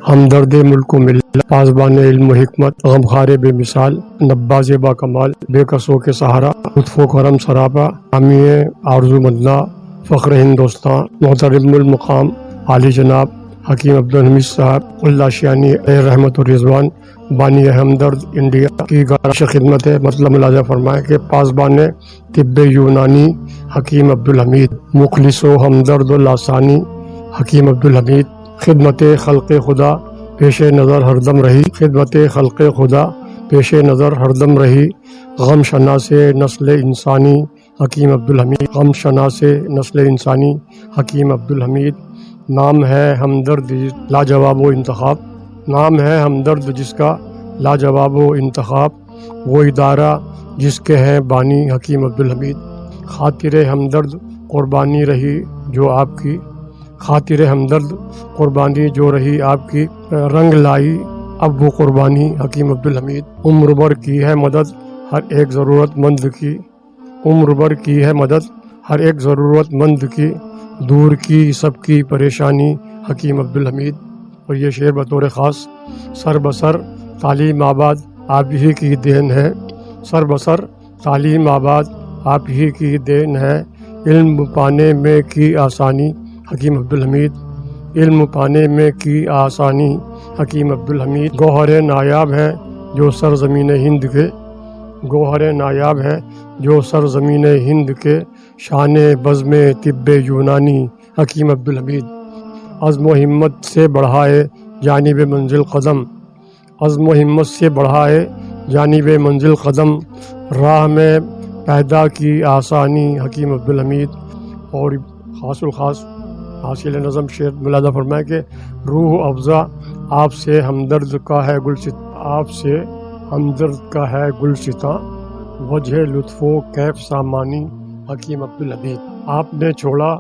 हमदर्द मुल्क मिल्लत, पासबान इल्म हिकमत, गमखारे बेमिसाल, नब्बाज़ बाकमाल, बेकसों के सहारा, लुत्फ़ो करम सरापा, हामिए आरज़ू मदना, फ़ख्र हिंदुस्तान, मोहतरमुल मुक़ाम आली जनाब हकीम अब्दुल हमीद साहब उल्लाशियानी रहमत और रिजवान बानी हमदर्द इंडिया की गारश खिदमत है। मतलब मुलाजा फरमाए कि पासबान तिब्ब यूनानी हकीम अब्दुल हमीद, मुखलिसो हमदर्द लासानी हकीम अब्दुल हमीद, खिदमत खल्क़ खुदा पेश नज़र हरदम रही, खिदमत खल्क़ खुदा पेश नज़र हरदम रही, गम शनासे नस्ल इंसानी हकीम अब्दुल हमीद, गम शनासे नस्ल इंसानी हकीम अब्दुल हमीद। नाम है हमदर्द लाजवाब व इंतखाब, नाम है हमदर्द जिसका लाजवाब व इंतखाब, वो इदारा जिसके हैं बानी हकीम अब्दुल हमीद। खातिर हमदर्द कुर्बानी रही जो आपकी, खातिर हमदर्द कुर्बानी जो रही आपकी, रंग लाई अब वो कुर्बानी हकीम अब्दुल हमीद। उम्र भर की है मदद हर एक ज़रूरतमंद की, उम्र भर की है मदद हर एक ज़रूरतमंद की, दूर की सबकी परेशानी हकीम अब्दुल हमीद। और ये शेर बतौर ख़ास सर बसर तालीम आबाद आप ही की देन है, सर बसर तालीम आबाद आप ही की देन है, इल्म पाने में की आसानी हकीम अब्दुल हमीद, इल्म पाने में की आसानी हकीम अब्दुल हमीद। गौहर नायाब है जो सरज़मीन हिंद के, गौहर नायाब है जो सरज़मीन हिंद के, शान बज़्म तिब्बे यूनानी हकीम अब्दुल हमीद। अज़्म हिम्मत से बढ़ाए जानिब मंजिल कदम, अज़्म हिम्मत से बढ़ाए जानिब मंजिल कदम, राह में पैदा की आसानी हकीम अब्दुल हमीद। और ख़ासुल ख़ास हासिल नज़म शेर मुलादा फरमाए कि रूह अफ़ज़ा आपसे हमदर्द का है गुलसिता, आपसे हमदर्द का है गुलसिता, वजह लुत्फ़ो कैफ सामानी हकीम अब्दुल हमीद। आपने छोड़ा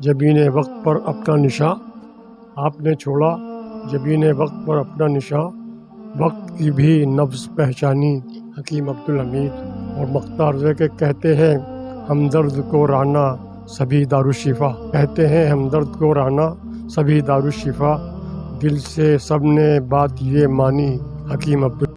जबीन वक्त पर अपना निशा, आपने छोड़ा जबीन वक्त पर अपना निशा, वक्त की भी नब्ज़ पहचानी हकीम अब्दुल हमीद। और मख्तार के कहते हैं हमदर्द को राना सभी दारुशिफा, कहते हैं हमदर्द को राना सभी दारुशिफा, दिल से सब ने बात ये मानी हकीम अब्दुल।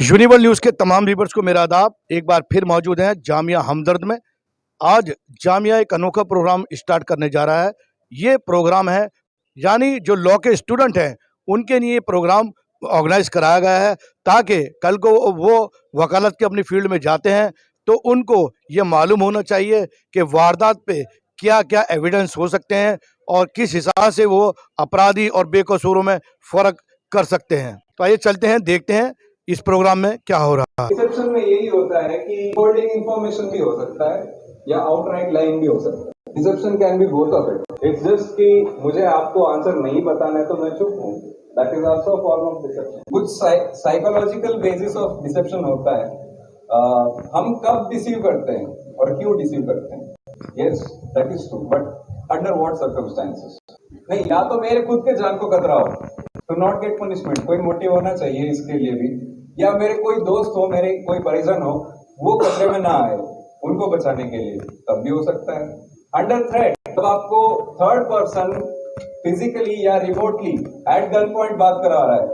यूनिवर्सल न्यूज़ के तमाम व्यूअर्स को मेरा आदाब। एक बार फिर मौजूद हैं जामिया हमदर्द में। आज जामिया एक अनोखा प्रोग्राम स्टार्ट करने जा रहा है। ये प्रोग्राम है यानी जो लॉ के स्टूडेंट हैं उनके लिए प्रोग्राम ऑर्गेनाइज कराया गया है, ताकि कल को वो वकालत के अपनी फील्ड में जाते हैं तो उनको ये मालूम होना चाहिए कि वारदात पे क्या क्या एविडेंस हो सकते हैं और किस हिसाब से वो अपराधी और बेकसूरों में फ़र्क कर सकते हैं। तो आइए चलते हैं, देखते हैं इस प्रोग्राम में क्या हो रहा है। रिसेप्शन में यही होता है कि होल्डिंग इंफॉर्मेशन भी हो सकता है या आउटराइट लाइन भी हो सकता है। Reception can be both of it. It's just कि मुझे आपको आंसर नहीं बताना है तो मैं चुप हूँ, that is also a form of deception. कुछ साइकोलॉजिकल बेसिस ऑफ डिसेप्शन होता है। हम कब डिसीव करते हैं और क्यों डिसीव करते हैं, yes that is true, but under what circumstances. नहीं, या तो मेरे खुद के जान को खतरा हो टू नॉट गेट पनिशमेंट, कोई मोटिव होना चाहिए इसके लिए भी, या मेरे कोई दोस्त हो, मेरे कोई परिजन हो वो खतरे में ना आए उनको बचाने के लिए, तब भी हो सकता है। अंडर थ्रेट, तब आपको थर्ड पर्सन फिजिकली या रिमोटली एट गन पॉइंट बात करा रहा है,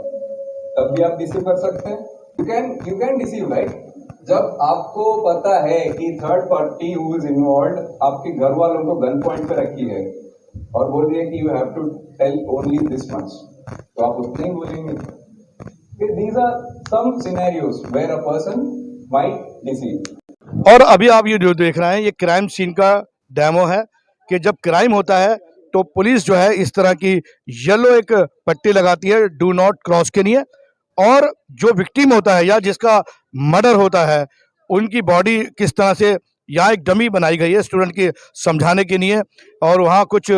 तब भी आप डिसीव कर सकते हैं। You can deceive, right? जब आपको पता है कि third party who is involve आपके घर वालों को गन पॉइंट पे रखी है और बोल रही है कि you have to tell only this much, तो आप उतना ही बोलेंगे। These are some scenarios where a person might deceive. और अभी आप ये जो देख रहे हैं ये क्राइम सीन का डेमो है कि जब क्राइम होता है तो पुलिस जो है इस तरह की येलो एक पट्टी लगाती है डू नॉट क्रॉस के लिए, और जो विक्टिम होता है या जिसका मर्डर होता है उनकी बॉडी किस तरह से यहाँ एक डमी बनाई गई है स्टूडेंट की समझाने के लिए, और वहाँ कुछ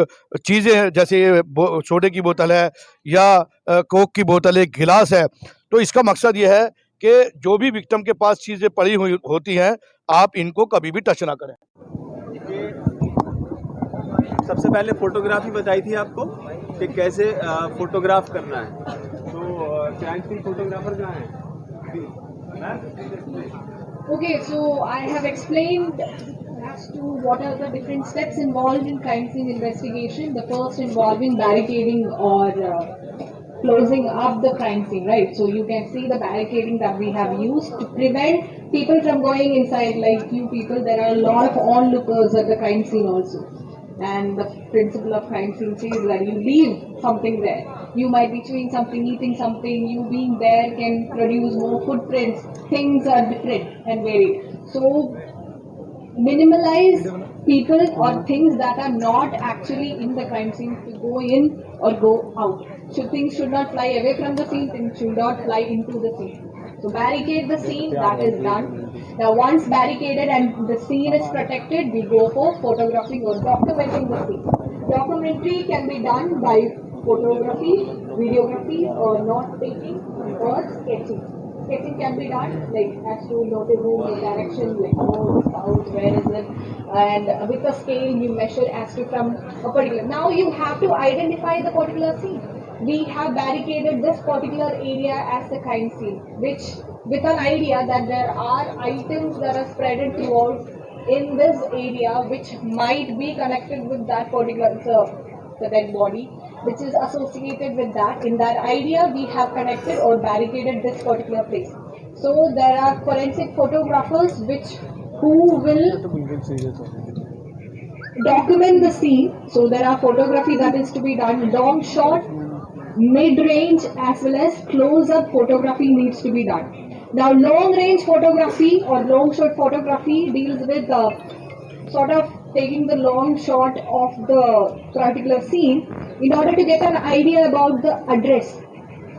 चीज़ें जैसे सोडे की बोतल है या कोक की बोतल है, गिलास है। तो इसका मकसद ये है कि जो भी विक्टिम के पास चीज़ें पड़ी हुई होती हैं आप इनको कभी भी टच ना करें। सबसे पहले फोटोग्राफी बताई थी आपको कि कैसे फोटोग्राफ करना है, तो क्राइम सीन फोटोग्राफर कहाँ है? Okay, so I have explained as to what are the different steps involved in crime scene investigation. The first involving barricading or closing up the crime scene, right? So you can see the barricading that we have used to prevent people from going inside. Like you people, there are a lot of onlookers at the crime scene also. And the principle of crime scene says that you leave something there. You might be chewing something, eating something. You being there can produce more footprints. Things are different and varied. So minimalize people or things that are not actually in the crime scene to go in or go out. So things should not fly away from the scene. Things should not fly into the scene. So barricade the scene, that is done. Now once barricaded and the scene is protected, we go for photographing or documenting the scene. Documentary can be done by photography, videography, or note taking or sketching. Sketching can be done like as to noticing the direction, like north, south, where is it, and with a scale you measure as to from a particular. Now you have to identify the particular scene. We have barricaded this particular area as the crime scene, which with an idea that there are items that are spread throughout in this area which might be connected with that particular the dead body, which is associated with that. In that idea, we have connected or barricaded this particular place. So there are forensic photographers who will document the scene. So there are photography that is to be done, long shot, mid-range as well as close-up photography needs to be done. Now long-range photography or long-shot photography deals with sort of taking the long shot of the particular scene in order to get an idea about the address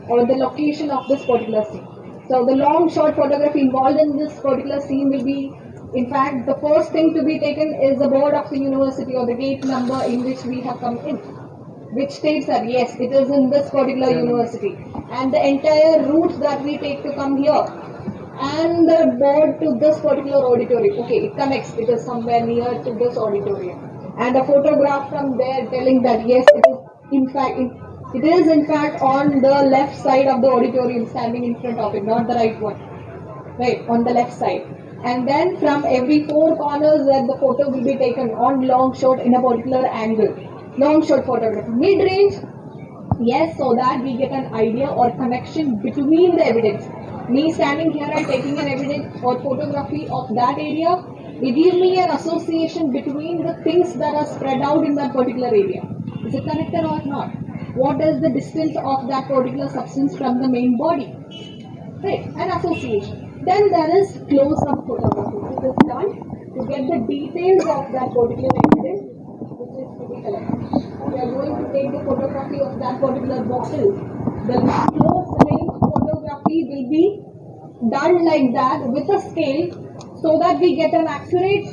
or the location of this particular scene. So the long shot photography involved in this particular scene will be, in fact, the first thing to be taken is the board of the university or the gate number in which we have come in, which states that yes, it is in this particular university, and the entire route that we take to come here, and the board to this particular auditorium. Okay, it connects, it is somewhere near to this auditorium, and a photograph from there telling that yes, it is in fact on the left side of the auditorium, standing in front of it, not the right one, right, on the left side. And then from every four corners that the photo will be taken on long shot in a particular angle. Long shot photography. Mid-range, yes, so that we get an idea or connection between the evidence. Me standing here and taking an evidence or photography of that area, it gives me an association between the things that are spread out in that particular area. Is it connected or not? What is the distance of that particular substance from the main body? Right, an association. Then there is close-up photography. It is done to get the details of that particular evidence which is to be collected. We are going to take the photography of that particular bottle. The close-range photography will be done like that with a scale so that we get an accurate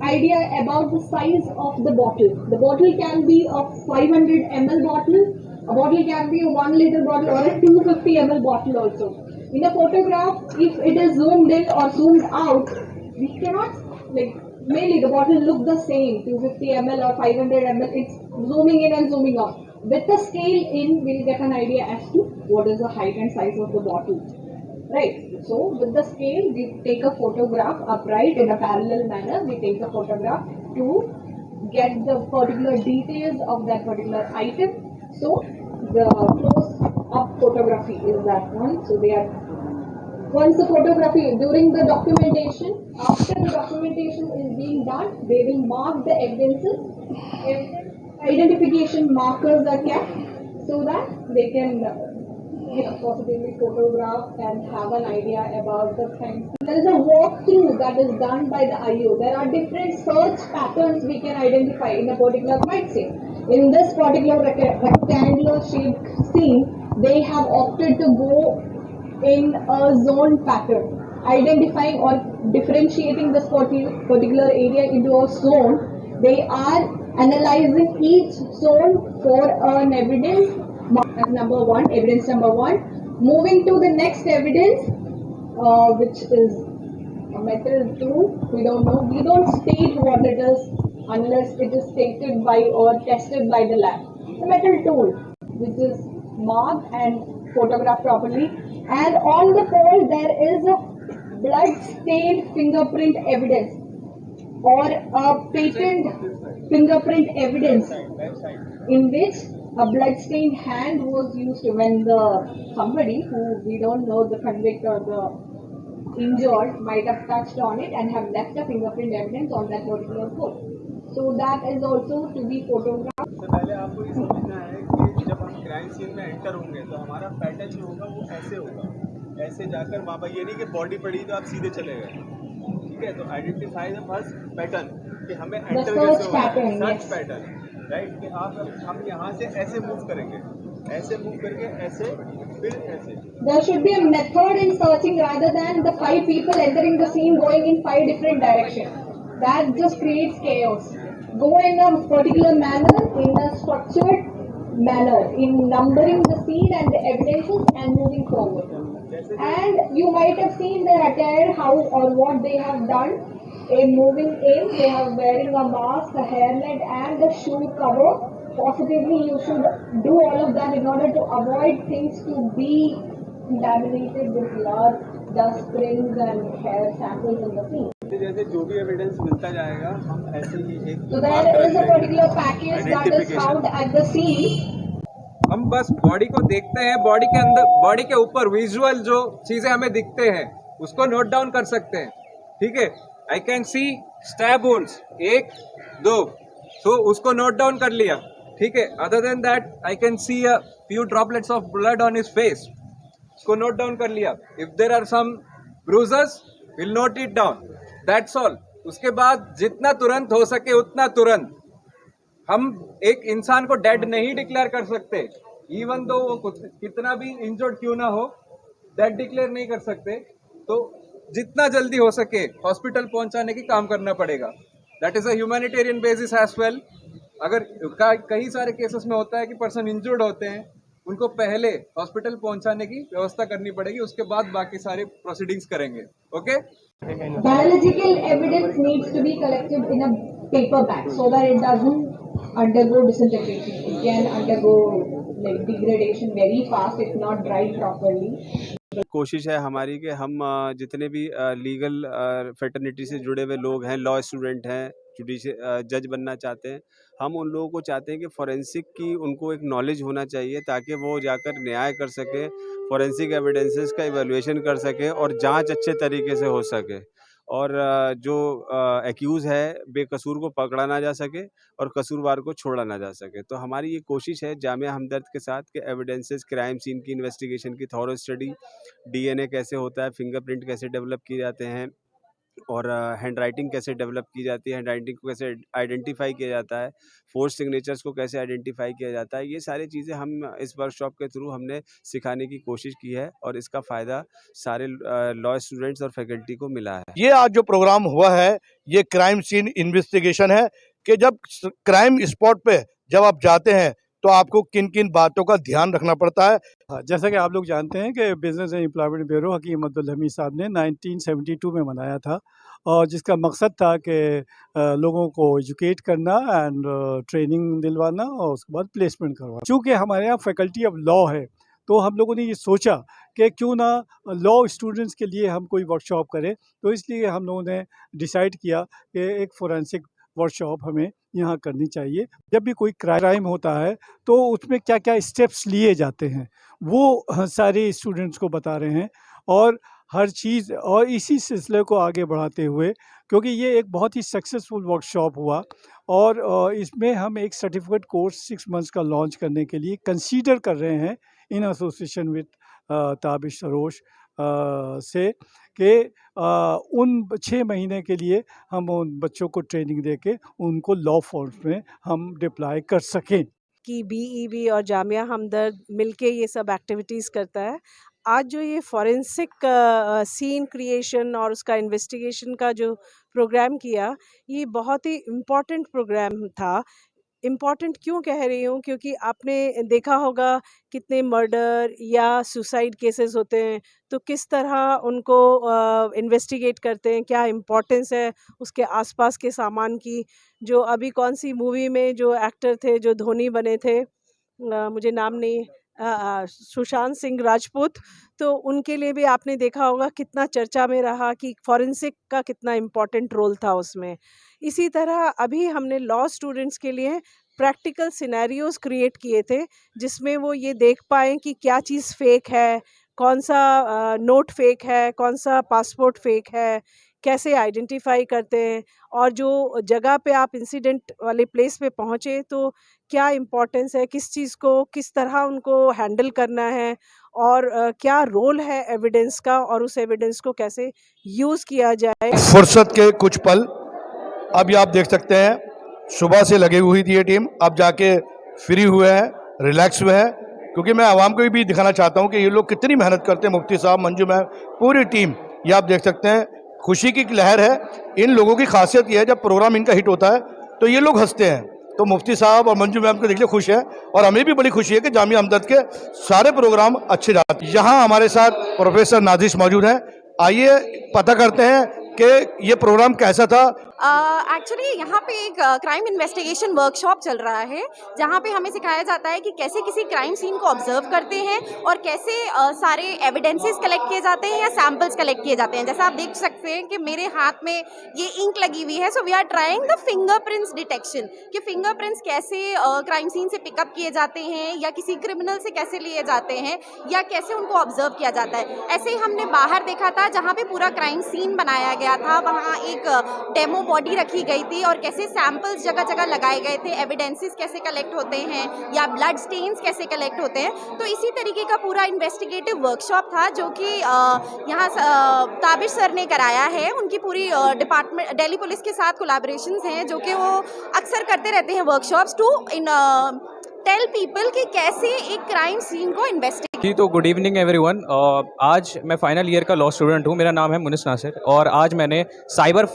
idea about the size of the bottle. The bottle can be a 500 ml bottle, a bottle can be a 1 liter bottle or a 250 ml bottle also. In a photograph, if it is zoomed in or zoomed out, we cannot, mainly the bottle look the same, 250 ml or 500 ml, it's zooming in and zooming out. With the scale in, we'll get an idea as to what is the height and size of the bottle. Right. So with the scale, we take a photograph upright in a parallel manner. We take the photograph to get the particular details of that particular item. So the close-up photography is that one. So they are once the photography during the documentation, after the documentation is being done, they will mark the evidences. Identification markers are kept so that they can positively photograph and have an idea about the thing. There is a walkthrough that is done by the IO. There are different search patterns we can identify in a particular might say. In this particular rectangular shaped scene, they have opted to go in a zone pattern, identifying or differentiating this particular area into a zone. They are analyzing each zone for an evidence. That's number one, evidence number one. Moving to the next evidence, which is a metal tool. We don't know. We don't state what it is unless it is stated by or tested by the lab. The metal tool, which is marked and photographed properly. And on the pole there is a blood-stained fingerprint evidence or a patent fingerprint evidence in which a blood-stained hand was used when somebody who we don't know the convict or the injured might have touched on it and have left a fingerprint evidence on that particular pole. So that is also to be photographed. सबसे पहले आपको ये समझना है कि जब हम crime scene में एंटर होंगे तो हमारा पैटर्न जो होगा वो ऐसे होगा, ऐसे जाकर वहाँ पर ये नहीं कि बॉडी पड़ी तो आप सीधे चले गए, ठीक है। तो आइडेंटिफाई द फर्स्ट पैटर्न कि हमें एंटर कैसे होगा, सर्च पैटर्न, राइट। कि हम यहाँ से ऐसे मूव करेंगे, ऐसे मूव करके ऐसे, फिर ऐसे. There should be a method in searching rather than the 5 people entering the scene going in 5 different directions. That just creates chaos. Go in a particular manner, in a structured manner, in numbering the scene and the evidences and moving forward. And you might have seen their attire, how or what they have done. In moving in, they are wearing a mask, a hairnet and a shoe cover. Positively, you should do all of that in order to avoid things to be contaminated with blood, dust springs and hair samples in the scene. जैसे जो भी evidence मिलता जाएगा हम ऐसे ही एक So there is a particular package that is found at the scene. हम बस बॉडी को देखते हैं, बॉडी के अंदर, बॉडी के ऊपर विजुअल जो चीजें हमें दिखते हैं उसको नोट डाउन कर सकते हैं, ठीक है। आई कैन सी स्टैब वुंड्स 1 2, तो उसको नोट डाउन कर लिया, ठीक है। Other than that I can see a few droplets of blood on his face, उसको नोट डाउन कर लिया। If there are some bruises will note it down, that's all. उसके बाद जितना तुरंत हो सके उतना तुरंत, हम एक इंसान को डेड नहीं डिक्लेयर कर सकते, इवन दो वो कितना भी इंजर्ड क्यों ना हो, डेड डिक्लेयर नहीं कर सकते। तो जितना जल्दी हो सके हॉस्पिटल पहुंचाने की काम करना पड़ेगा। That is a humanitarian basis as well. अगर कई सारे केसेस में होता है कि पर्सन इंजर्ड होते हैं, उनको पहले हॉस्पिटल पहुंचाने की व्यवस्था करनी पड़ेगी, उसके बाद बाकी सारे प्रोसीडिंग्स करेंगे। Okay. Biological evidence needs to be collected in a paper bag so that it doesn't undergo disintegration. It can undergo like degradation very fast if not dried properly. कोशिश है हमारी कि हम जितने भी लीगल फेटर्निटी से जुड़े हुए लोग हैं, लॉ स्टूडेंट हैं, जुडिशियल जज बनना चाहते हैं, हम उन लोगों को चाहते हैं कि फॉरेंसिक की उनको एक नॉलेज होना चाहिए ताकि वो जाकर न्याय कर सके, फॉरेंसिक एविडेंसेस का इवैल्यूएशन कर सके और जांच अच्छे तरीके से हो सके, और जो एक्यूज़ है बेकसूर को पकड़ा ना जा सके और कसूरवार को छोड़ा ना जा सके। तो हमारी ये कोशिश है जामिया हमदर्द के साथ कि एविडेंसेस, क्राइम सीन की इन्वेस्टिगेशन की थॉरो स्टडी, डीएनए कैसे होता है, फिंगरप्रिंट कैसे डेवलप किए जाते हैं और हैंड राइटिंग कैसे डेवलप की जाती है, हैंड राइटिंग को कैसे आइडेंटिफाई किया जाता है, फोर्स सिग्नेचर्स को कैसे आइडेंटिफाई किया जाता है, ये सारी चीज़ें हम इस वर्कशॉप के थ्रू हमने सिखाने की कोशिश की है और इसका फ़ायदा सारे लॉ स्टूडेंट्स और फैकल्टी को मिला है। ये आज जो प्रोग्राम हुआ है ये क्राइम सीन इन्वेस्टिगेशन है कि जब क्राइम स्पॉट पे जब आप जाते हैं तो आपको किन किन बातों का ध्यान रखना पड़ता है। हाँ, जैसा कि आप लोग जानते हैं कि बिजनेस एंड एम्प्लॉयमेंट ब्यूरो हकीम अब्दुल हमीद साहब ने 1972 में बनाया था और जिसका मकसद था कि लोगों को एजुकेट करना एंड ट्रेनिंग दिलवाना और उसके बाद प्लेसमेंट करवाना। चूँकि हमारे यहाँ फैकल्टी ऑफ लॉ है तो हम लोगों ने ये सोचा कि क्यों ना लॉ स्टूडेंट्स के लिए हम कोई वर्कशॉप करें। तो इसलिए हम लोगों ने डिसाइड किया कि एक फोरेंसिक वर्कशॉप हमें यहाँ करनी चाहिए। जब भी कोई क्राइम होता है तो उसमें क्या क्या स्टेप्स लिए जाते हैं वो सारे स्टूडेंट्स को बता रहे हैं, और हर चीज़ और इसी सिलसिले को आगे बढ़ाते हुए, क्योंकि ये एक बहुत ही सक्सेसफुल वर्कशॉप हुआ, और इसमें हम एक सर्टिफिकेट कोर्स 6 मंथ्स का लॉन्च करने के लिए कंसीडर कर रहे हैं in association with Tabish Sarosh से कि उन 6 महीने के लिए हम उन बच्चों को ट्रेनिंग दे के उनको लॉ फॉर्म्स में हम डिप्लॉय कर सकें। कि बीईबी और जामिया हमदर्द मिलके ये सब एक्टिविटीज़ करता है। आज जो ये फॉरेंसिक सीन क्रिएशन और उसका इन्वेस्टिगेशन का जो प्रोग्राम किया, ये बहुत ही इम्पोर्टेंट प्रोग्राम था। इम्पॉर्टेंट क्यों कह रही हूँ, क्योंकि आपने देखा होगा कितने मर्डर या सुसाइड केसेस होते हैं, तो किस तरह उनको इन्वेस्टिगेट करते हैं, क्या इम्पोर्टेंस है उसके आसपास के सामान की। जो अभी कौन सी मूवी में जो एक्टर थे जो धोनी बने थे, मुझे नाम नहीं, सुशांत सिंह राजपूत, तो उनके लिए भी आपने देखा होगा कितना चर्चा में रहा कि फॉरेंसिक का कितना इम्पोर्टेंट रोल था उसमें। इसी तरह अभी हमने लॉ स्टूडेंट्स के लिए प्रैक्टिकल सिनेरियोज क्रिएट किए थे, जिसमें वो ये देख पाएँ कि क्या चीज़ फ़ेक है, कौन सा नोट फ़ेक है, कौन सा पासपोर्ट फ़ेक है, कैसे आइडेंटिफ़ाई करते हैं, और जो जगह पे आप इंसिडेंट वाले प्लेस पे पहुँचे तो क्या इम्पोर्टेंस है, किस चीज़ को किस तरह उनको हैंडल करना है, और क्या रोल है एविडेंस का, और उस एविडेंस को कैसे यूज़ किया जाए। फुर्सत के कुछ पल अब ये आप देख सकते हैं, सुबह से लगी हुई थी ये टीम, अब जाके फ्री हुए हैं, रिलैक्स हुए हैं, क्योंकि मैं आवाम को भी दिखाना चाहता हूं कि ये लोग कितनी मेहनत करते हैं। मुफ्ती साहब, मंजू मैम, पूरी टीम, ये आप देख सकते हैं, खुशी की लहर है। इन लोगों की खासियत ये है, जब प्रोग्राम इनका हिट होता है तो ये लोग हंसते हैं। तो मुफ्ती साहब और मंजू मैम को देख लिया खुश है, और हमें भी बड़ी खुशी है कि जामिया हमदर्द के सारे प्रोग्राम अच्छे जाते हैं। यहाँ हमारे साथ प्रोफेसर नाजिश मौजूद हैं, आइए पता करते हैं कि ये प्रोग्राम कैसा था। एक्चुअली यहाँ पे एक क्राइम इन्वेस्टिगेशन वर्कशॉप चल रहा है, जहाँ पे हमें सिखाया जाता है कि कैसे किसी क्राइम सीन को ऑब्जर्व करते हैं और कैसे सारे एविडेंसेस कलेक्ट किए जाते हैं या सैम्पल्स कलेक्ट किए जाते हैं। जैसा आप देख सकते हैं कि मेरे हाथ में ये इंक लगी हुई है, so we are trying the fingerprints detection, कि फिंगरप्रिंट्स कैसे क्राइम सीन से पिकअप किए जाते हैं या किसी क्रिमिनल से कैसे लिए जाते हैं या कैसे उनको ऑब्जर्व किया जाता है। ऐसे ही हमने बाहर देखा था, जहाँ पे पूरा क्राइम सीन बनाया गया था, वहाँ एक डेमो बॉडी रखी गई थी और कैसे सैंपल्स जगह जगह लगाए गए थे, एविडेंसेस कैसे कलेक्ट होते हैं या ब्लड स्टेन्स कैसे कलेक्ट होते हैं। तो इसी तरीके का पूरा इन्वेस्टिगेटिव वर्कशॉप था, जो कि यहाँ ताबिश सर ने कराया है। उनकी पूरी डिपार्टमेंट दिल्ली पुलिस के साथ कोलैबोरेशंस हैं, जो कि वो अक्सर करते रहते हैं वर्कशॉप्स टू टेल पीपल कि कैसे एक क्राइम सीन को इन्वेस्टिगेट। जी, तो गुड इवनिंग एवरीवन। आज मैं फाइनल ईयर का लॉ स्टूडेंट हूँ, मेरा नाम है मुनिस नासिर, और आज मैंने साइबर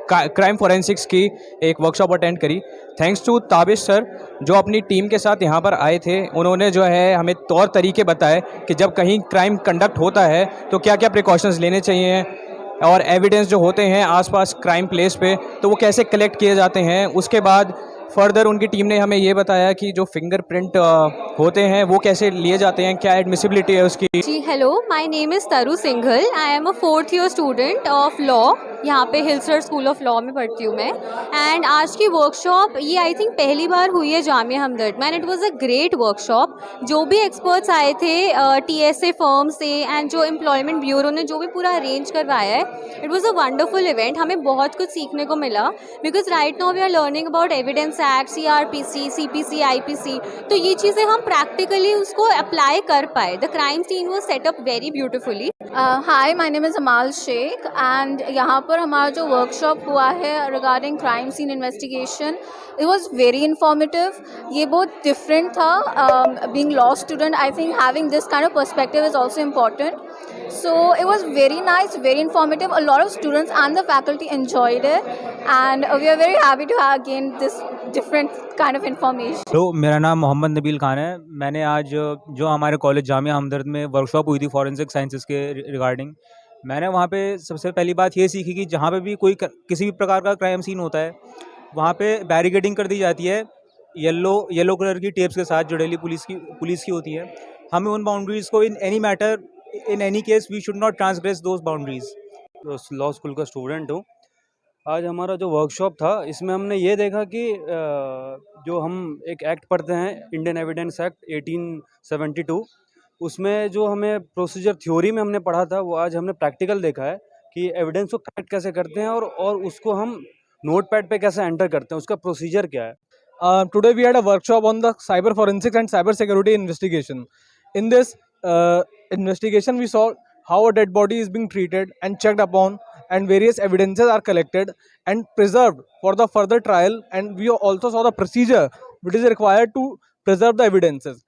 क्राइम फोरेंसिक्स की एक वर्कशॉप अटेंड करी। थैंक्स टू ताबिश सर, जो अपनी टीम के साथ यहाँ पर आए थे। उन्होंने जो है हमें तौर तरीके बताए कि जब कहीं क्राइम कंडक्ट होता है तो क्या क्या प्रिकॉशंस लेने चाहिए, और एविडेंस जो होते हैं आसपास क्राइम प्लेस पे तो वो कैसे कलेक्ट किए जाते हैं। उसके बाद फर्दर उनकी टीम ने हमें ये बताया कि जो फिंगरप्रिंट होते हैं वो कैसे लिए जाते हैं, क्या एडमिसिबिलिटी है उसकी। जी हेलो, माय नेम इज़ तरु Singhal. I am a 4th year student of law, यहाँ पे हिलसर स्कूल ऑफ लॉ में पढ़ती हूँ मैं। एंड आज की वर्कशॉप ये आई थिंक पहली बार हुई है जामिया हमदर्द में, and it was a great workshop. जो भी एक्सपर्ट्स आए थे TSA फर्म से एंड जो एम्प्लॉयमेंट ब्यूरो ने जो भी पूरा अरेंज करवाया है, it was a wonderful event. हमें बहुत कुछ सीखने को मिला, because right now we are learning about evidence act, CRPC, CPC, IPC, तो ये चीज़ें हम प्रैक्टिकली उसको अप्लाई कर पाए। The crime scene was set up very beautifully. Hi, my name is Amal Shaikh, and यहाँ पर हमारा जो वर्कशॉप हुआ है regarding crime scene investigation, it was very informative. ये बहुत डिफरेंट था। Being law student, I think having this kind of perspective is also important. So it was very nice, very informative. A lot of students and the faculty enjoyed it, and we are very happy to have gained this different kind of information. तो मेरा नाम मोहम्मद नबील खान है। मैंने आज जो हमारे college Jamia Hamdard में workshop हुई थी फॉरेंसिक साइंसेस के रिगार्डिंग, मैंने वहाँ पे सबसे पहली बात ये सीखी कि जहाँ पे भी कोई किसी भी प्रकार का क्राइम सीन होता है वहाँ पे बैरिकेडिंग कर दी जाती है येलो कलर की टेप्स के साथ, जो दिल्ली पुलिस की होती है। हमें उन बाउंड्रीज़ को in any matter, in any case we should not transgress those boundaries. Law school का स्टूडेंट हूँ। आज हमारा जो वर्कशॉप था इसमें हमने ये देखा कि जो हम एक एक्ट पढ़ते हैं, इंडियन एविडेंस एक्ट 1872, उसमें जो हमें प्रोसीजर थ्योरी में हमने पढ़ा था वो आज हमने प्रैक्टिकल देखा है कि एविडेंस को कलेक्ट कैसे करते हैं और उसको हम नोटपैड पे कैसे एंटर करते हैं, उसका प्रोसीजर क्या है। Today we had a workshop on the cyber forensics and cyber security investigation. In this investigation, we saw how a dead body is being treated and checked upon, and various evidences are collected and preserved for the further trial. And we also saw the procedure which is required to preserve the evidences.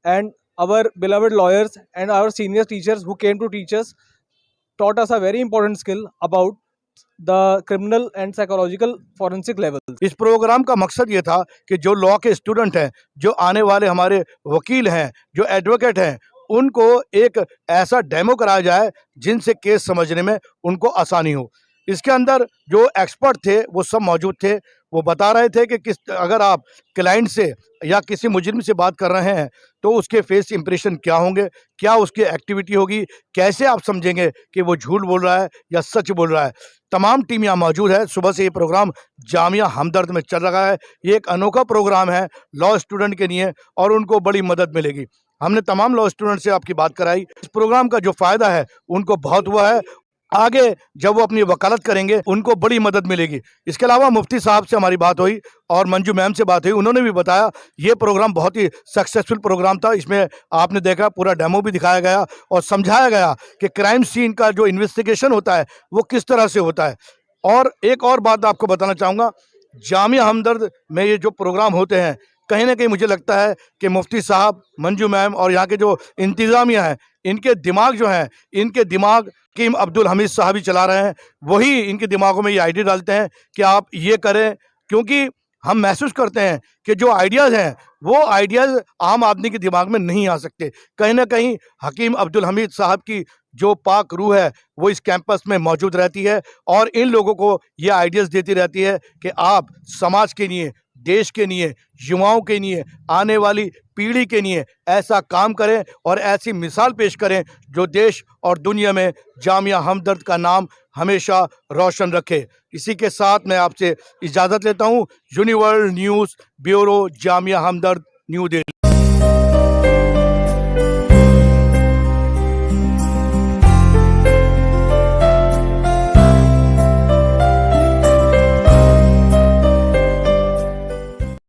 And our beloved lawyers and our senior teachers who came to teach us taught us a very important skill about the criminal and psychological forensic levels. इस programme का मकसद ये था कि जो law के student हैं, जो आने वाले हमारे वकील हैं, जो एडवोकेट हैं, उनको एक ऐसा डेमो कराया जाए जिनसे केस समझने में उनको आसानी हो। इसके अंदर जो एक्सपर्ट थे वो सब मौजूद थे। वो बता रहे थे कि अगर आप क्लाइंट से या किसी मुजरिम से बात कर रहे हैं तो उसके फेस इंप्रेशन क्या होंगे, क्या उसकी एक्टिविटी होगी, कैसे आप समझेंगे कि वो झूठ बोल रहा है या सच बोल रहा है। तमाम टीम यहाँ मौजूद है। सुबह से ये प्रोग्राम जामिया हमदर्द में चल रहा है। ये एक अनोखा प्रोग्राम है लॉ स्टूडेंट के लिए और उनको बड़ी मदद मिलेगी। हमने तमाम लॉ स्टूडेंट से आपकी बात कराई। इस प्रोग्राम का जो फ़ायदा है उनको बहुत हुआ है। आगे जब वो अपनी वकालत करेंगे उनको बड़ी मदद मिलेगी। इसके अलावा मुफ्ती साहब से हमारी बात हुई और मंजू मैम से बात हुई। उन्होंने भी बताया ये प्रोग्राम बहुत ही सक्सेसफुल प्रोग्राम था। इसमें आपने देखा पूरा डेमो भी दिखाया गया और समझाया गया कि क्राइम सीन का जो इन्वेस्टिगेशन होता है वो किस तरह से होता है। और एक और बात आपको बताना चाहूँगा, जामिया हमदर्द में ये जो प्रोग्राम होते हैं कहीं ना कहीं मुझे लगता है कि मुफ्ती साहब, मंजू मैम और यहाँ के जो इंतज़ामिया हैं, इनके दिमाग जो हैं, इनके दिमाग हकीम अब्दुल हमीद साहब ही चला रहे हैं। वही इनके दिमागों में ये आइडिया डालते हैं कि आप ये करें, क्योंकि हम महसूस करते हैं कि जो आइडियाज़ हैं वो आइडियाज़ आम आदमी के दिमाग में नहीं आ सकते। कहीं ना कहीं हकीम अब्दुल हमीद साहब की जो पाक रूह है वो इस कैंपस में मौजूद रहती है और इन लोगों को ये आइडियाज़ देती रहती है कि आप समाज के लिए, देश के लिए, युवाओं के लिए, आने वाली पीढ़ी के लिए ऐसा काम करें और ऐसी मिसाल पेश करें जो देश और दुनिया में जामिया हमदर्द का नाम हमेशा रोशन रखे। इसी के साथ मैं आपसे इजाज़त लेता हूँ। यूनिवर्सल न्यूज़ ब्यूरो, जामिया हमदर्द, न्यू दिल्ली।